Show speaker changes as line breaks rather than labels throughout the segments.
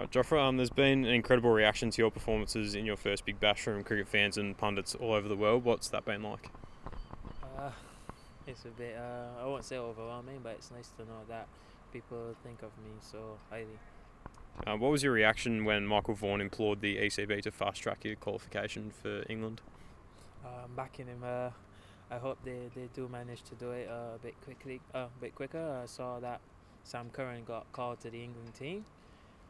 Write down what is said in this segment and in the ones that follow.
Jofra, there's been an incredible reaction to your performances in your first Big Bash from cricket fans and pundits all over the world. What's that been like?
Uh, it's a bit, I won't say overwhelming, but it's nice to know that people think of me so highly.
What was your reaction when Michael Vaughan implored the ECB to fast-track your qualification for England?
I'm backing him. I hope they do manage to do it a bit quicker. I saw that Sam Curran got called to the England team,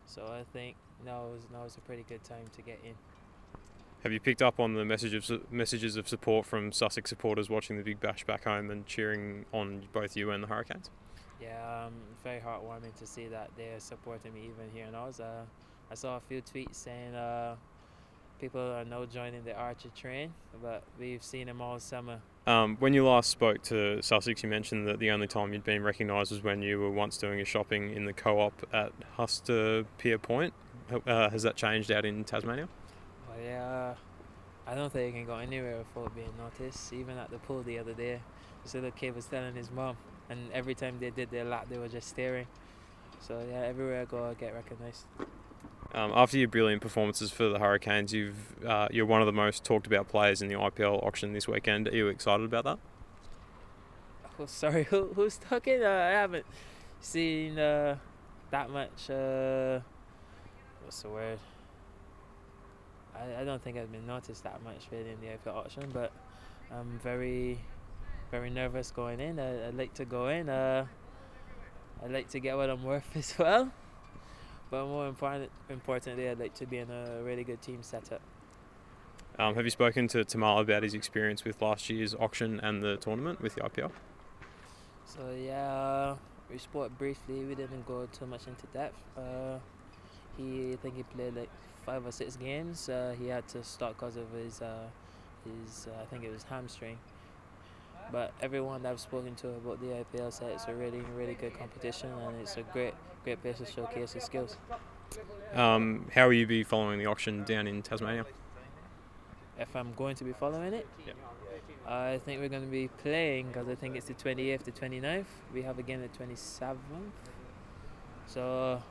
so I think now is a pretty good time to get in.
Have you picked up on the messages of support from Sussex supporters watching the Big Bash back home and cheering on both you and the Hurricanes?
Yeah, very heartwarming to see that they're supporting me even here in Oz. I saw a few tweets saying people are now joining the Archer train, but we've seen them all summer.
When you last spoke to Sussex, you mentioned that the only time you'd been recognised was when you were once doing your shopping in the co-op at Hurstpierpoint. Has that changed out in Tasmania?
Well, yeah, I don't think you can go anywhere without being noticed. Even at the pool the other day, this little kid was telling his mum, and every time they did their lap, they were just staring. So yeah, everywhere I go, I get recognised.
After your brilliant performances for the Hurricanes, you're one of the most talked about players in the IPL auction this weekend. Are you excited about that?
Oh, sorry, who's talking? I haven't seen that much. What's the word? I don't think I've been noticed that much really in the IPL auction, but I'm very nervous going in. I'd like to go in. I'd like to get what I'm worth as well. But more importantly, I'd like to be in a really good team setup.
Have you spoken to Tamal about his experience with last year's auction and the tournament with the IPL?
So yeah, we spoke briefly. We didn't go too much into depth. I think he played like 5 or 6 games. He had to stop because of his I think it was hamstring. But everyone that I've spoken to about the IPL said it's a really good competition, and it's a great place to showcase his skills.
How will you be following the auction down in Tasmania?
If I'm going to be following it,
Yep.
I think we're going to be playing because I think it's the 28th to 29th. We have again the 27th. So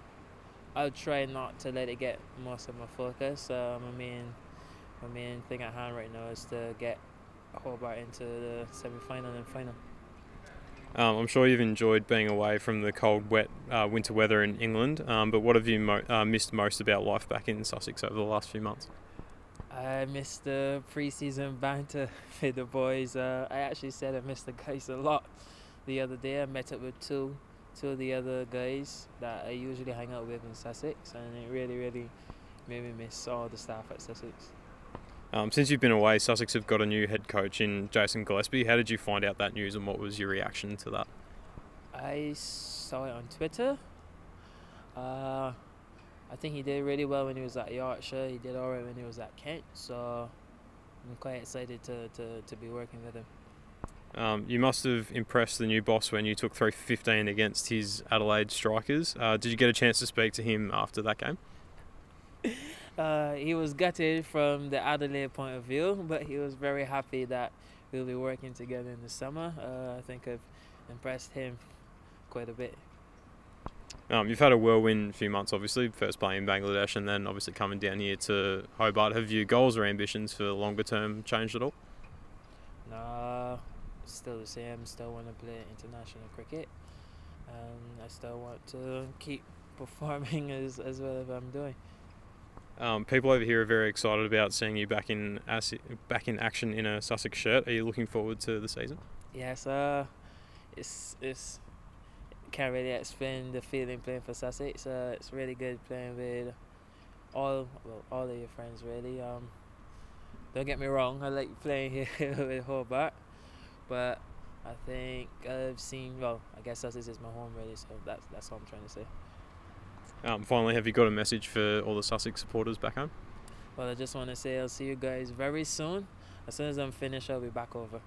I'll try not to let it get most of my focus. My main thing at hand right now is to get Hobart into the semi-final and final.
I'm sure you've enjoyed being away from the cold, wet winter weather in England, but what have you missed most about life back in Sussex over the last few months?
I missed the pre-season banter with the boys. I actually said I missed the guys a lot the other day. I met up with two of the other guys that I usually hang out with in Sussex, and it really made me miss all the staff at Sussex.
Since you've been away, Sussex have got a new head coach in Jason Gillespie. How did you find out that news, and what was your reaction to that?
I saw it on Twitter. I think he did really well when he was at Yorkshire. He did alright when he was at Kent, so I'm quite excited to be working with him.
You must have impressed the new boss when you took 3 for 15 against his Adelaide Strikers. Did you get a chance to speak to him after that game?
He was gutted from the Adelaide point of view, but he was very happy that we'll be working together in the summer. I think I've impressed him quite a bit.
You've had a whirlwind few months, obviously, first playing in Bangladesh and then obviously coming down here to Hobart. Have your goals or ambitions for the longer term changed at all?
No, still the same. Still want to play international cricket, and I still want to keep performing as well as I'm doing.
People over here are very excited about seeing you back in action in a Sussex shirt. Are you looking forward to the season?
Yes, it's can't really explain the feeling playing for Sussex. It's really good playing with all of your friends really. Don't get me wrong, I like playing here with Hobart, but I think I guess Sussex is my home really, so that's what I'm trying to say.
Finally, have you got a message for all the Sussex supporters back home?
Well, I just want to say I'll see you guys very soon. As soon as I'm finished, I'll be back over.